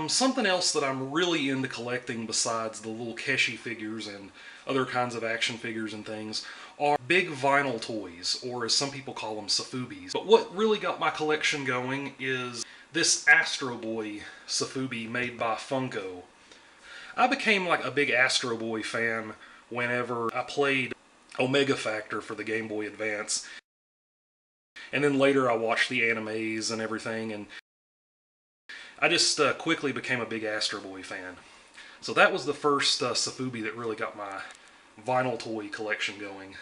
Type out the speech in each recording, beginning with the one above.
Something else that I'm really into collecting besides the little Keshi figures and other kinds of action figures and things are big vinyl toys, or as some people call them, Sofubis. But what really got my collection going is this Astro Boy Sofubi made by Funko. I became like a big Astro Boy fan whenever I played Omega Factor for the Game Boy Advance. And then later I watched the animes and everything, and I just quickly became a big Astro Boy fan. So that was the first Sofubi that really got my vinyl toy collection going.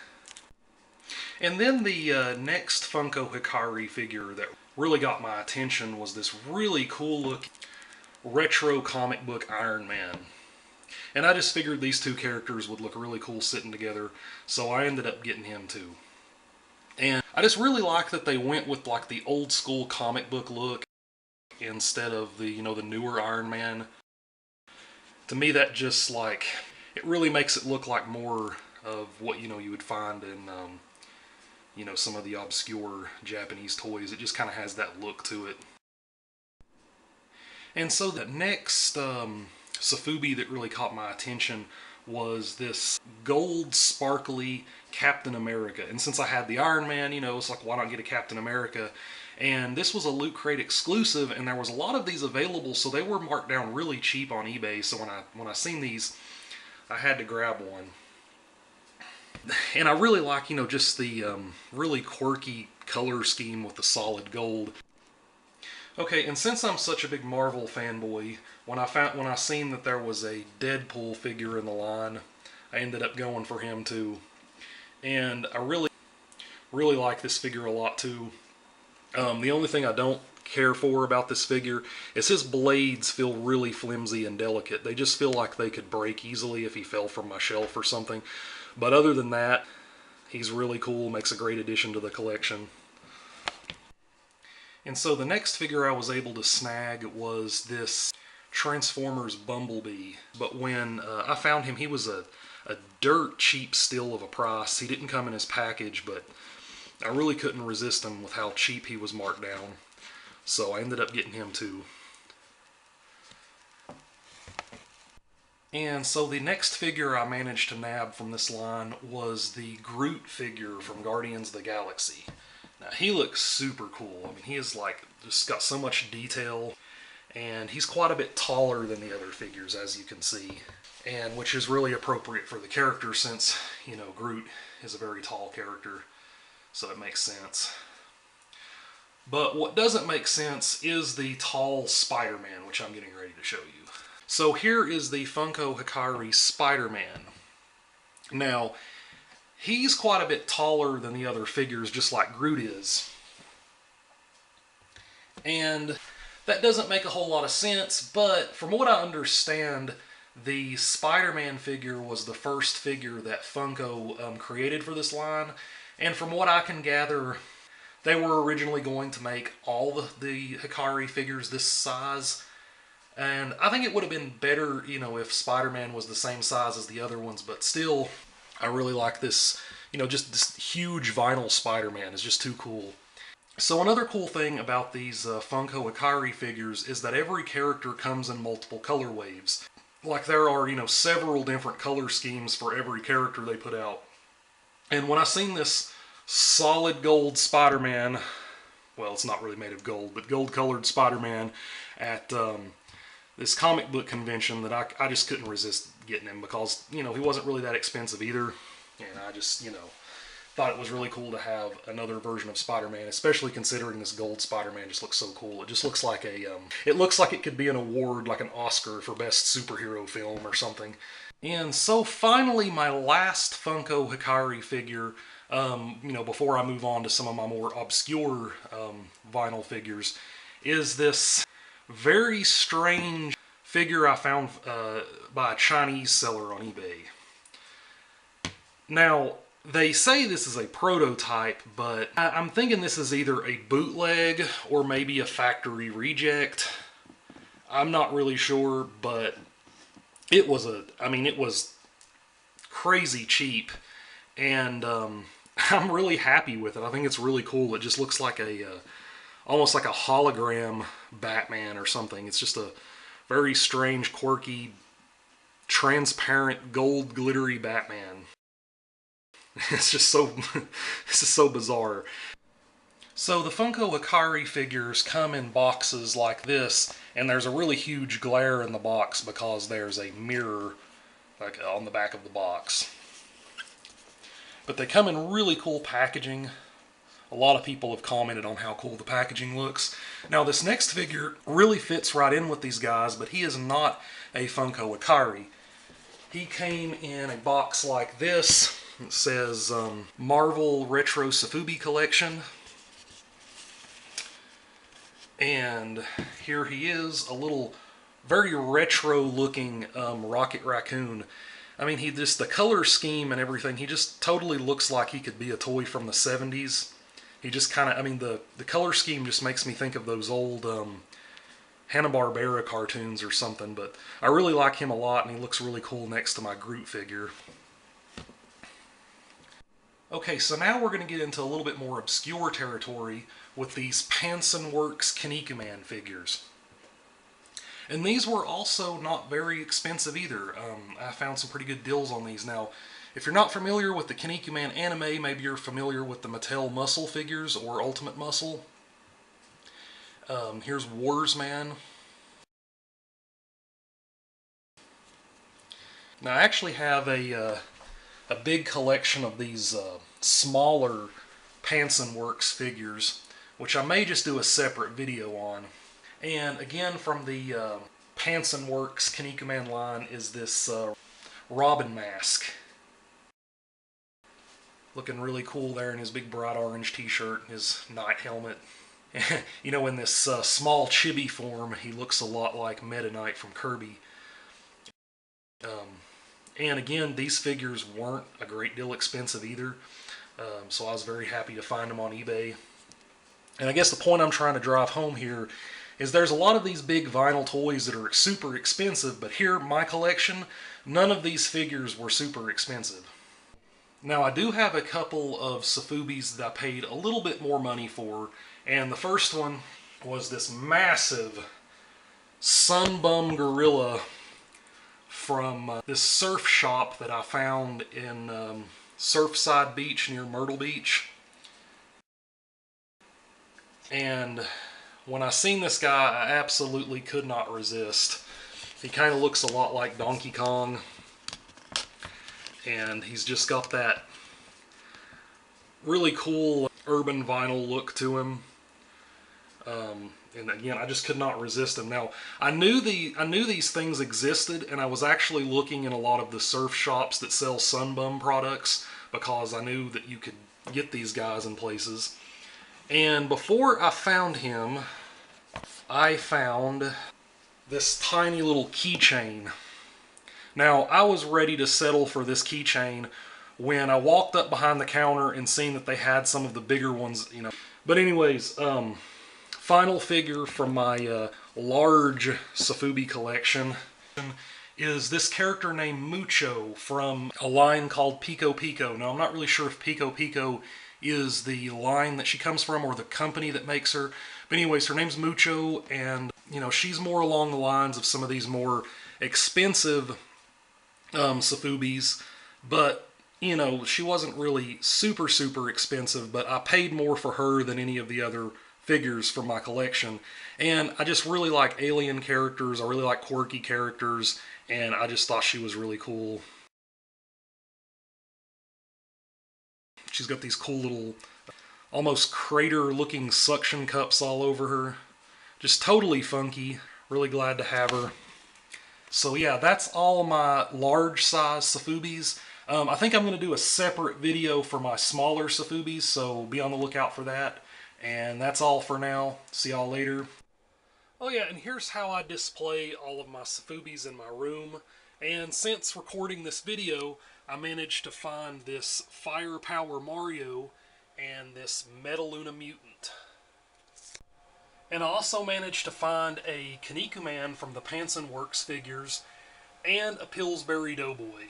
And then the next Funko Hikari figure that really got my attention was this really cool looking retro comic book Iron Man. And I just figured these two characters would look really cool sitting together, so I ended up getting him too. And I just really like that they went with like the old school comic book look instead of the, the newer Iron Man. To me, that just like, it really makes it look like more of what, you would find in, some of the obscure Japanese toys. It just kind of has that look to it. And so the next Sofubi that really caught my attention was this gold sparkly Captain America. And since I had the Iron Man, it's like, why not get a Captain America? And this was a Loot Crate exclusive, and there was a lot of these available, so they were marked down really cheap on eBay. So when I seen these, I had to grab one. And I really like, just the really quirky color scheme with the solid gold. Okay, and since I'm such a big Marvel fanboy, when I seen that there was a Deadpool figure in the line, I ended up going for him too. And I really like this figure a lot too. The only thing I don't care for about this figure is his blades feel really flimsy and delicate. They just feel like they could break easily if he fell from my shelf or something. But other than that, he's really cool, makes a great addition to the collection. And so the next figure I was able to snag was this Transformers Bumblebee. But when I found him, he was a dirt cheap steal of a price. He didn't come in his package, but I really couldn't resist him with how cheap he was marked down. So I ended up getting him too. And so the next figure I managed to nab from this line was the Groot figure from Guardians of the Galaxy. Now he looks super cool. I mean, he is like just got so much detail, and he's quite a bit taller than the other figures, as you can see, and which is really appropriate for the character since, Groot is a very tall character. So it makes sense. But what doesn't make sense is the tall Spider-Man, which I'm getting ready to show you. So here is the Funko Hikari Spider-Man. Now, he's quite a bit taller than the other figures, just like Groot is. And that doesn't make a whole lot of sense, but from what I understand, the Spider-Man figure was the first figure that Funko created for this line. And from what I can gather, they were originally going to make all the Hikari figures this size. And I think it would have been better, if Spider-Man was the same size as the other ones. But still, I really like this, just this huge vinyl Spider-Man is just too cool. So another cool thing about these Funko Hikari figures is that every character comes in multiple color waves. Like there are, several different color schemes for every character they put out. And when I seen this solid gold Spider-Man, well, it's not really made of gold, but gold-colored Spider-Man at this comic book convention, that I just couldn't resist getting him because, he wasn't really that expensive either. And I just, thought it was really cool to have another version of Spider-Man, especially considering this gold Spider-Man just looks so cool. It just looks like it looks like it could be an award, like an Oscar for best superhero film or something. And so finally, my last Funko Hikari figure, before I move on to some of my more obscure vinyl figures, is this very strange figure I found by a Chinese seller on eBay. Now, they say this is a prototype, but I'm thinking this is either a bootleg or maybe a factory reject. I'm not really sure, but it was it was crazy cheap, and I'm really happy with it. I think it's really cool. It just looks like a almost like a hologram Batman or something. It's just a very strange, quirky, transparent, gold glittery Batman. It's just so, this is so bizarre. So the Funko Hikari figures come in boxes like this, and there's a really huge glare in the box because there's a mirror like on the back of the box. But they come in really cool packaging. A lot of people have commented on how cool the packaging looks. Now this next figure really fits right in with these guys, but he is not a Funko Hikari. He came in a box like this. It says Marvel Retro Sofubi Collection. And here he is, a little very retro looking Rocket Raccoon. I mean, he just, the color scheme and everything, he just totally looks like he could be a toy from the 70s. He just kind of, I mean, the color scheme just makes me think of those old Hanna-Barbera cartoons or something, but I really like him a lot, and he looks really cool next to my Groot figure. Okay, so now we're going to get into a little bit more obscure territory with these Pansonworks Kinnikuman figures. And these were also not very expensive either. I found some pretty good deals on these. Now, if you're not familiar with the Kinnikuman anime, maybe you're familiar with the Mattel M.U.S.C.L.E figures or Ultimate M.U.S.C.L.E. Here's Warsman. Now, I actually have a big collection of these smaller Pansonworks figures, which I may just do a separate video on. And again, from the Pansonworks Kinnikuman line is this Robin mask. Looking really cool there in his big bright orange t-shirt, his knight helmet. You know, in this small chibi form, he looks a lot like Meta Knight from Kirby. And again, these figures weren't a great deal expensive either, so I was very happy to find them on eBay. And I guess the point I'm trying to drive home here is there's a lot of these big vinyl toys that are super expensive, but here, my collection, none of these figures were super expensive. Now, I do have a couple of Sofubis that I paid a little bit more money for, and the first one was this massive Sunbum Gorilla from this surf shop that I found in Surfside Beach near Myrtle Beach. And when I seen this guy, I absolutely could not resist. He kind of looks a lot like Donkey Kong, and he's just got that really cool urban vinyl look to him. And again, I just could not resist him. Now, I knew these things existed, and I was actually looking in a lot of the surf shops that sell Sunbum products because I knew that you could get these guys in places. And before I found him, I found this tiny little keychain. Now, I was ready to settle for this keychain when I walked up behind the counter and seen that they had some of the bigger ones, you know. But anyways, final figure from my large Sofubi collection is this character named Mucho from a line called Pico Pico. Now, I'm not really sure if Pico Pico is the line that she comes from or the company that makes her. But anyways, her name's Mucho, and, you know, she's more along the lines of some of these more expensive Sofubis. But, you know, she wasn't really super, super expensive, but I paid more for her than any of the other figures from my collection. And I just really like alien characters, I really like quirky characters, and I just thought she was really cool. She's got these cool little, almost crater-looking suction cups all over her. Just totally funky. Really glad to have her. So yeah, that's all my large-size Sofubis. I think I'm going to do a separate video for my smaller Sofubis, so be on the lookout for that. And that's all for now. See y'all later. Oh yeah, and here's how I display all of my Sofubis in my room. And since recording this video, I managed to find this Firepower Mario and this Metaluna Mutant. And I also managed to find a Kinnikuman from the Pansonworks figures and a Pillsbury Doughboy.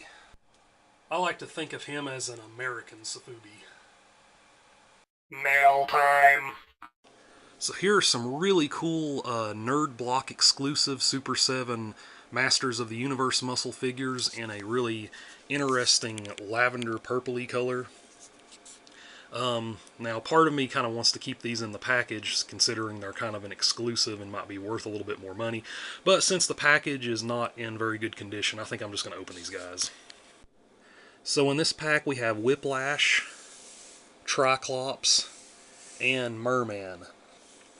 I like to think of him as an American Sofubi. Mail time! So here are some really cool Nerd Block exclusive Super 7 Masters of the Universe muscle figures in a really interesting lavender purpley color. Now, part of me kind of wants to keep these in the package, considering they're kind of an exclusive and might be worth a little bit more money. But since the package is not in very good condition, I think I'm just going to open these guys. So in this pack we have Whiplash, Triclops, and Merman.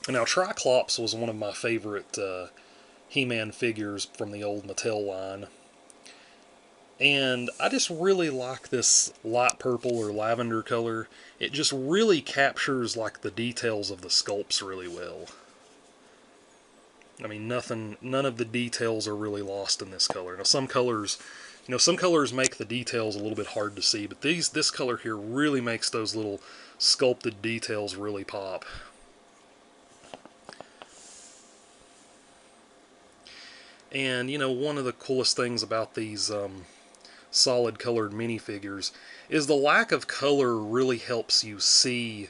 Now, Triclops was one of my favorite He-Man figures from the old Mattel line. And I just really like this light purple or lavender color. It just really captures like the details of the sculpts really well. I mean, none of the details are really lost in this color. Now, some colors make the details a little bit hard to see, but this color here really makes those little sculpted details really pop. And, one of the coolest things about these solid colored minifigures is the lack of color really helps you see,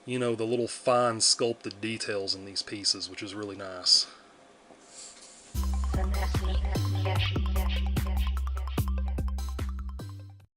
the little fine sculpted details in these pieces, which is really nice. M.U.S.C.L.E. Keshi.